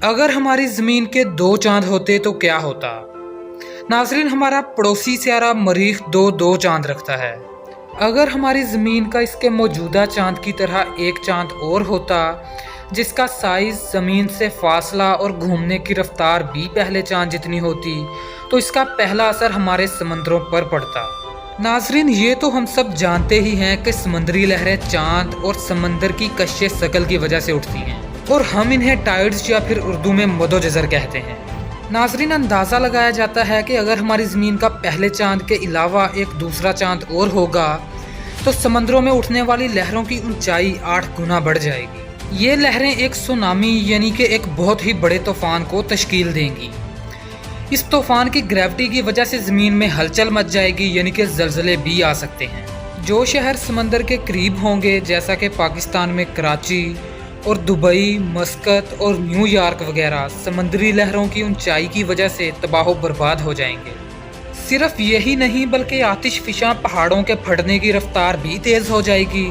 अगर हमारी ज़मीन के 2 चांद होते तो क्या होता। नाज़रीन, हमारा पड़ोसी सियारा मरीख दो चांद रखता है। अगर हमारी ज़मीन का इसके मौजूदा चांद की तरह एक चांद और होता जिसका साइज़, ज़मीन से फासला और घूमने की रफ्तार भी पहले चांद जितनी होती, तो इसका पहला असर हमारे समंदरों पर पड़ता। नाज़रीन, ये तो हम सब जानते ही हैं कि समंदरी लहरें चांद और समंदर की कश्शे शकल की वजह से उठती हैं और हम इन्हें टाइड्स या फिर उर्दू में मदोजज़र कहते हैं। नाज़रीन, अंदाज़ा लगाया जाता है कि अगर हमारी ज़मीन का पहले चांद के अलावा एक दूसरा चांद और होगा तो समंदरों में उठने वाली लहरों की ऊंचाई 8 गुना बढ़ जाएगी। ये लहरें एक सुनामी यानी कि एक बहुत ही बड़े तूफान को तश्कील देंगी। इस तूफान की ग्रेविटी की वजह से ज़मीन में हलचल मच जाएगी, यानी कि ज़लज़ले भी आ सकते हैं। जो शहर समंदर के करीब होंगे, जैसा कि पाकिस्तान में कराची और दुबई, मस्कत और न्यूयॉर्क वगैरह, समंदरी लहरों की ऊंचाई की वजह से तबाह बर्बाद हो जाएंगे। सिर्फ यही नहीं बल्कि आतिशफिशां पहाड़ों के फटने की रफ्तार भी तेज़ हो जाएगी,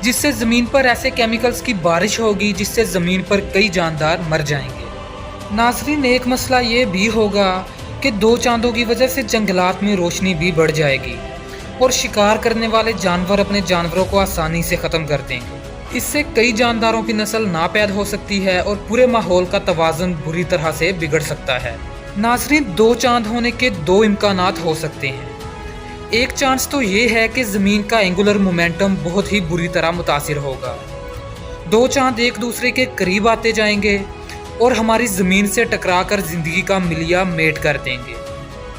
जिससे ज़मीन पर ऐसे केमिकल्स की बारिश होगी जिससे ज़मीन पर कई जानदार मर जाएंगे। नाज़रीन, एक मसला ये भी होगा कि 2 चांदों की वजह से जंगलात में रोशनी भी बढ़ जाएगी और शिकार करने वाले जानवर अपने जानवरों को आसानी से ख़त्म कर देंगे। इससे कई जानदारों की नस्ल नापैद हो सकती है और पूरे माहौल का तवाज़ुन बुरी तरह से बिगड़ सकता है। नाज़रीन, 2 चांद होने के 2 इम्कानात हो सकते हैं। एक चांस तो ये है कि ज़मीन का एंगुलर मोमेंटम बहुत ही बुरी तरह मुतासिर होगा। 2 चांद एक दूसरे के करीब आते जाएंगे और हमारी ज़मीन से टकरा कर ज़िंदगी का मिलिया मेट कर देंगे।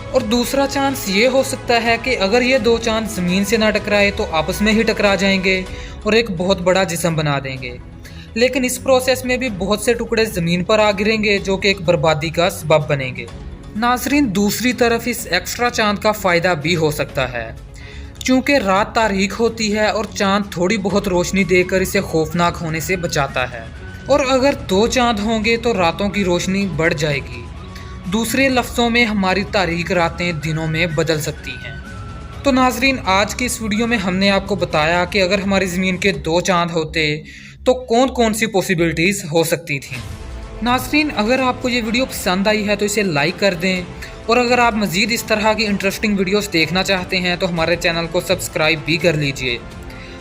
और दूसरा चांस ये हो सकता है कि अगर ये 2 चांद ज़मीन से ना टकराए तो आपस में ही टकरा जाएंगे और एक बहुत बड़ा जिस्म बना देंगे। लेकिन इस प्रोसेस में भी बहुत से टुकड़े ज़मीन पर आ गिरेंगे जो कि एक बर्बादी का सबब बनेंगे। नाज़रीन, दूसरी तरफ इस एक्स्ट्रा चांद का फ़ायदा भी हो सकता है, चूँकि रात तारीक होती है और चांद थोड़ी बहुत रोशनी देकर इसे खौफनाक होने से बचाता है। और अगर 2 चांद होंगे तो रातों की रोशनी बढ़ जाएगी। दूसरे लफ्ज़ों में हमारी तारीक रातें दिनों में बदल सकती हैं। तो नाज़रीन, आज की इस वीडियो में हमने आपको बताया कि अगर हमारी ज़मीन के 2 चांद होते तो कौन कौन सी पॉसिबिलिटीज़ हो सकती थी। नाज़रीन, अगर आपको ये वीडियो पसंद आई है तो इसे लाइक कर दें और अगर आप मज़ीद इस तरह की इंटरेस्टिंग वीडियोस देखना चाहते हैं तो हमारे चैनल को सब्सक्राइब भी कर लीजिए।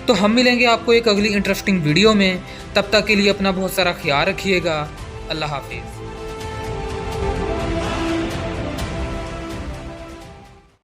तो हम मिलेंगे आपको एक अगली इंटरेस्टिंग वीडियो में। तब तक के लिए अपना बहुत सारा ख्याल रखिएगा। अल्लाह हाफिज़।